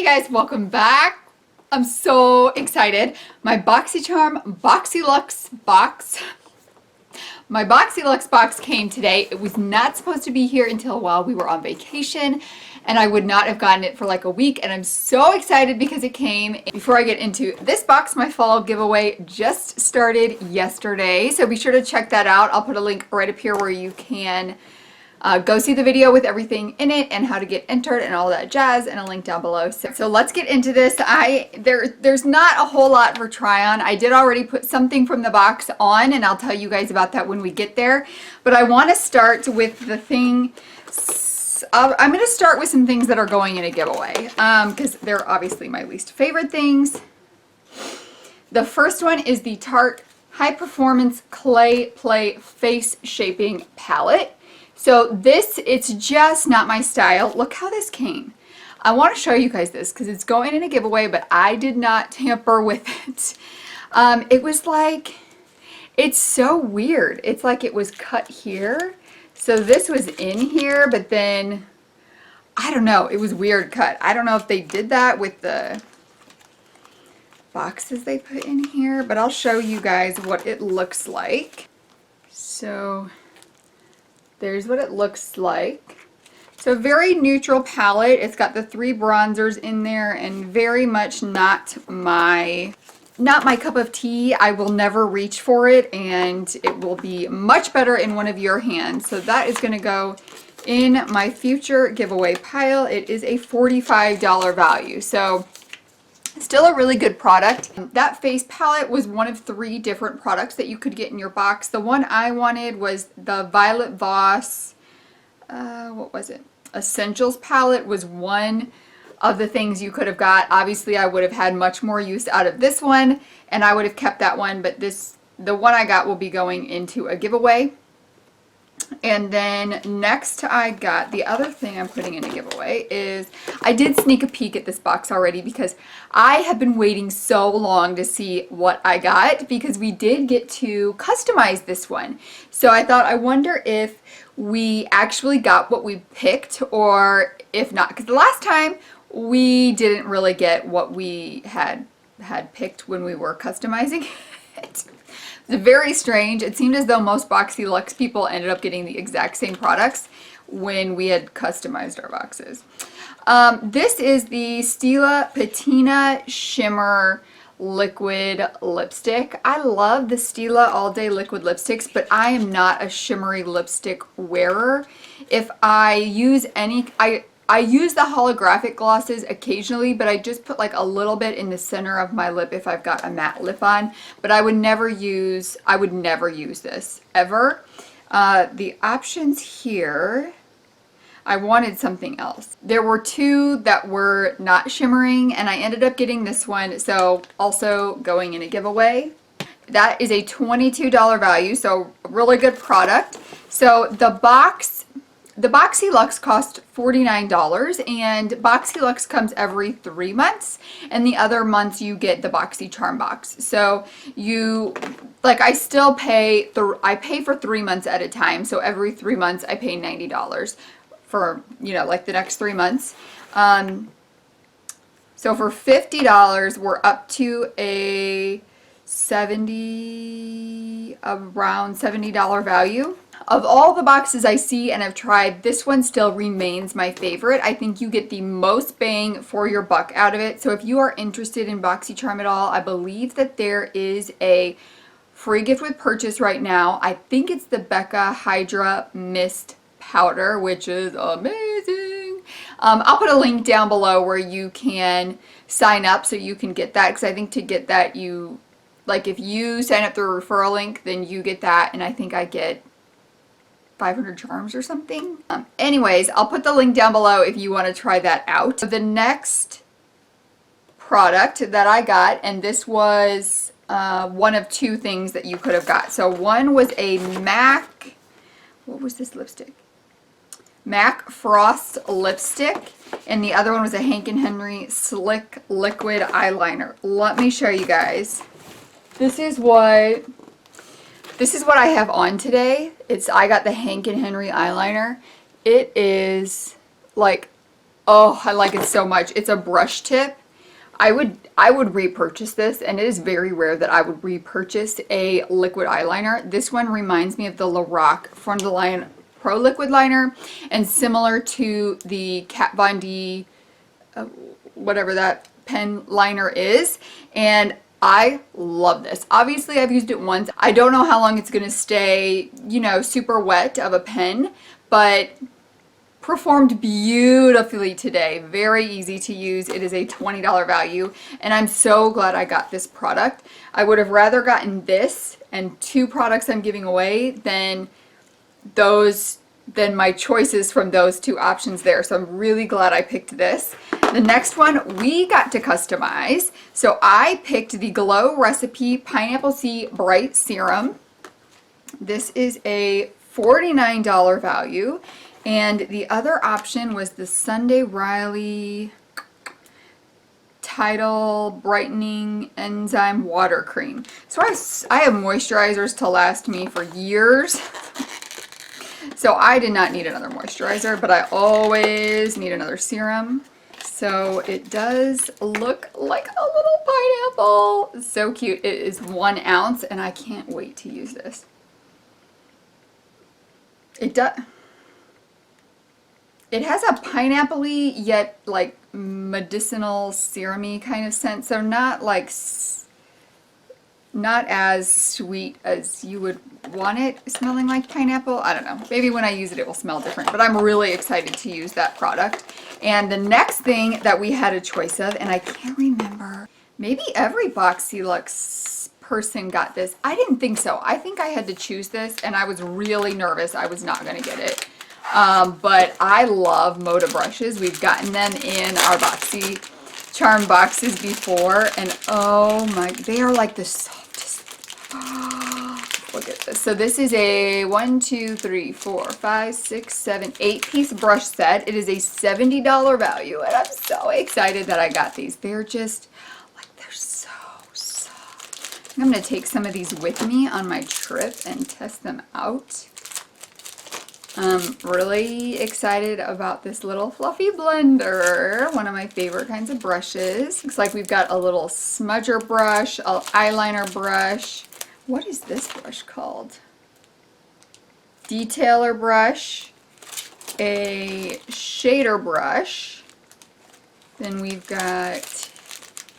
Hey guys, welcome back. I'm so excited. My Boxyluxe box. My Boxyluxe box came today. It was not supposed to be here until while we were on vacation, and I would not have gotten it for like a week, and I'm so excited because it came. Before I get into this box, my fall giveaway just started yesterday, so be sure to check that out. I'll put a link right up here where you can go see the video with everything in it and how to get entered and all that jazz, and a link down below. So let's get into this. There's not a whole lot for try on. I did already put something from the box on, and I'll tell you guys about that when we get there. But I want to start with the thing. I'm going to start with some things that are going in a giveaway because they're obviously my least favorite things. The first one is the Tarte High Performance Clay Play Face Shaping Palette. So it's just not my style. Look how this came. I want to show you guys this because it's going in a giveaway, but I did not tamper with it. It was like, it's so weird. It's like it was cut here. So this was in here, but then, I don't know, it was weird cut. I don't know if they did that with the boxes they put in here, but I'll show you guys what it looks like. So there's what it looks like. So very neutral palette. It's got the 3 bronzers in there and very much not my cup of tea. I will never reach for it, and it will be much better in one of your hands. So that is going to go in my future giveaway pile. It is a $45 value. So still a really good product. That face palette was one of 3 different products that you could get in your box. The one I wanted was the Violet Voss, what was it? Essentials palette was one of the things you could have got. Obviously, I would have had much more use out of this one, and I would have kept that one, but the one I got will be going into a giveaway. And then next I got, the other thing I'm putting in a giveaway is, I did sneak a peek at this box already because I have been waiting so long to see what I got, because we did get to customize this one. So I thought, I wonder if we actually got what we picked or if not, because the last time we didn't really get what we had picked when we were customizing it. It's very strange. It seemed as though most Boxyluxe people ended up getting the exact same products when we had customized our boxes. This is the Stila Patina Shimmer Liquid Lipstick. I love the Stila All Day Liquid Lipsticks, but I am not a shimmery lipstick wearer. If I use any, I use the holographic glosses occasionally, but I just put like a little bit in the center of my lip if I've got a matte lip on. But I would never use this, ever. The options here, I wanted something else. There were 2 that were not shimmering, and I ended up getting this one, so also going in a giveaway. That is a $22 value, so really good product. So the Boxyluxe cost $49, and Boxyluxe comes every 3 months, and the other months you get the BoxyCharm box. So you, like, I still pay, I pay for 3 months at a time, so every 3 months I pay $90 for, you know, like the next 3 months. So for $50, we're up to a around $70 value. Of all the boxes I see and I've tried, this one still remains my favorite. I think you get the most bang for your buck out of it. So if you are interested in BoxyCharm at all, I believe that there is a free gift with purchase right now. I think it's the Becca Hydra Mist Powder, which is amazing. I'll put a link down below where you can sign up so you can get that, because I think to get that, like, if you sign up through a referral link, then you get that, and I think I get 500 charms or something. Anyways, I'll put the link down below if you want to try that out. The next product that I got, and this was one of 2 things that you could have got. So one was a MAC, what was this lipstick? MAC Frost lipstick, and the other one was a Hank & Henry Slick Liquid Eyeliner. Let me show you guys. This is what I have on today. I got the Hank & Henry eyeliner. It is like Oh, I like it so much. It's a brush tip. I would repurchase this, and it is very rare that I would repurchase a liquid eyeliner. This one reminds me of the Lorac Front of the Line Pro Liquid Liner, and similar to the Kat Von D, whatever that pen liner is, and I love this. Obviously, I've used it once. I don't know how long it's going to stay, you know, super wet of a pen, but performed beautifully today. Very easy to use. It is a $20 value, and I'm so glad I got this product. I would have rather gotten this and 2 products I'm giving away than my choices from those 2 options there. So I'm really glad I picked this. The next one we got to customize. So I picked the Glow Recipe Pineapple C Bright Serum. This is a $49 value. And the other option was the Sunday Riley Tidal Brightening Enzyme Water Cream. So I have moisturizers to last me for years. So I did not need another moisturizer, but I always need another serum. So it does look like a little pineapple. It's so cute. It is 1 ounce, and I can't wait to use this. It does. It has a pineapple-y yet like medicinal serum-y kind of scent, so not like not as sweet as you would want it smelling like pineapple. I don't know. Maybe when I use it, it will smell different, but I'm really excited to use that product. And the next thing that we had a choice of, and I can't remember, maybe every Boxyluxe person got this. I didn't think so. I think I had to choose this, and I was really nervous I was not going to get it. But I love Moda brushes. We've gotten them in our BoxyCharm boxes before, and oh my, they are like the softest. Look at this. So this is a 1, 2, 3, 4, 5, 6, 7, 8-piece brush set. It is a $70 value, and I'm so excited that I got these. They're just like, they're so soft. I'm going to take some of these with me on my trip and test them out. I'm really excited about this little fluffy blender, one of my favorite kinds of brushes. Looks like we've got a little smudger brush, an eyeliner brush. What is this brush called? Detailer brush, a shader brush. Then we've got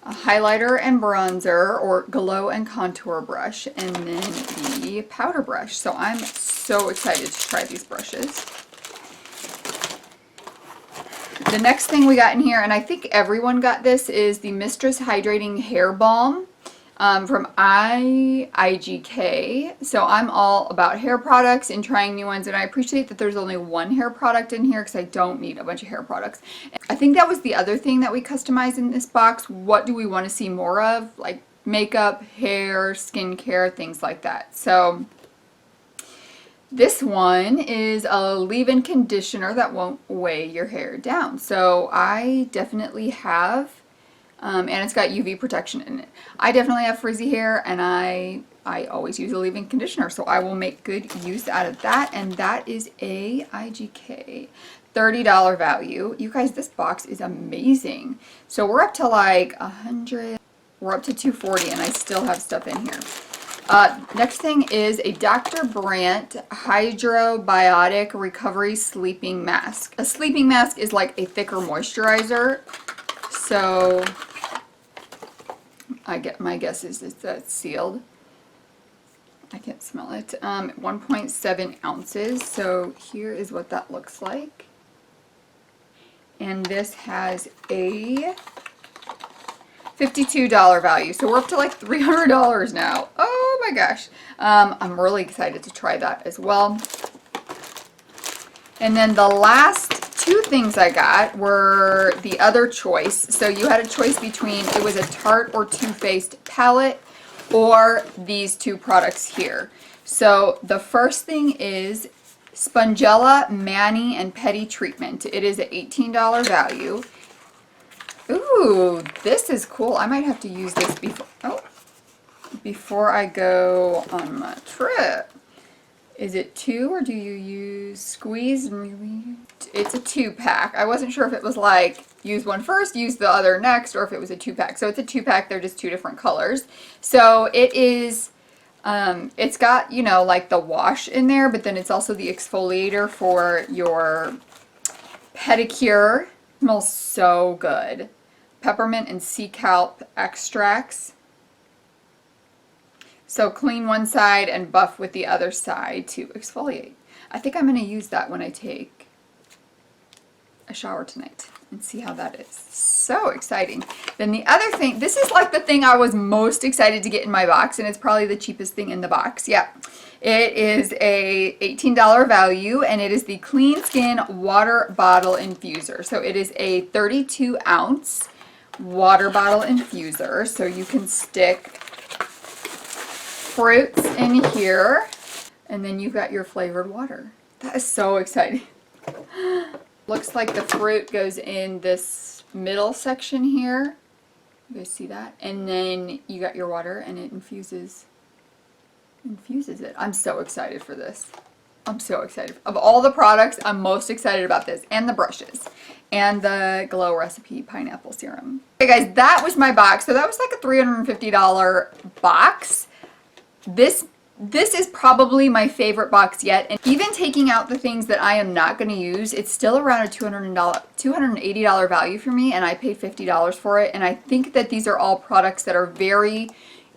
a highlighter and bronzer, or glow and contour brush, and then the powder brush. So I'm so excited to try these brushes. The next thing we got in here, and I think everyone got this, is the Mistress Hydrating Hair Balm from IGK. So I'm all about hair products and trying new ones, and I appreciate that there's only 1 hair product in here because I don't need a bunch of hair products. I think that was the other thing that we customized in this box. What do we want to see more of? Like makeup, hair, skincare, things like that. So this one is a leave-in conditioner that won't weigh your hair down. So I definitely have, and it's got UV protection in it. I definitely have frizzy hair, and I always use a leave-in conditioner, so I will make good use out of that. And that is a IGK $30 value. You guys, this box is amazing. So we're up to like 100, we're up to 240, and I still have stuff in here. Next thing is a Dr. Brandt Hydrobiotic Recovery Sleeping Mask. A sleeping mask is like a thicker moisturizer. So my guess is that's sealed. I can't smell it. 1.7 ounces. So here is what that looks like. And this has a $52 value. So we're up to like $300 now. Oh my gosh. I'm really excited to try that as well. And then the last 2 things I got were the other choice. So you had a choice between, it was a Tarte or Too Faced palette or these 2 products here. So the first thing is Spongella Mani and Pedi Treatment. It is an $18 value. Ooh, this is cool. I might have to use this before I go on my trip. Is it 2, or do you use squeeze and really? it's a 2-pack. I wasn't sure if it was like use one first, use the other next, or if it was a 2-pack. So it's a 2-pack. They're just 2 different colors. So it is, it's got, you know, like the wash in there, but then it's also the exfoliator for your pedicure. It smells so good. Peppermint and sea kelp extracts. So clean one side and buff with the other side to exfoliate. I think I'm going to use that when I take a shower tonight and see how that is. So exciting. Then the other thing, this is like the thing I was most excited to get in my box, and it's probably the cheapest thing in the box. Yeah. It is a $18 value, and it is the Clean Skin Water Bottle Infuser. So it is a 32 ounce water bottle infuser. So you can stick fruits in here, and then you've got your flavored water. That is so exciting. Looks like the fruit goes in this middle section here. You guys see that? And then you got your water, and it infuses it. I'm so excited for this. I'm so excited. Of all the products, I'm most excited about this, and the brushes, and the Glow Recipe Pineapple Serum. Okay guys, that was my box. So that was like a $350 box. This is probably my favorite box yet, and even taking out the things that I am not going to use, it's still around a $280 value for me, and I paid $50 for it. And I think that these are all products that are very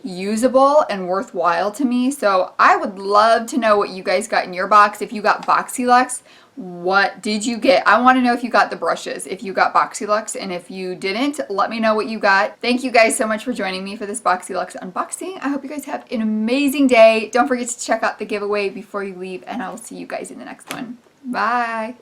usable and worthwhile to me. So I would love to know what you guys got in your box. If you got Boxyluxe, what did you get? I want to know if you got the brushes, if you got Boxyluxe, and if you didn't, let me know what you got. Thank you guys so much for joining me for this Boxyluxe unboxing. I hope you guys have an amazing day. Don't forget to check out the giveaway before you leave, and I will see you guys in the next one. Bye!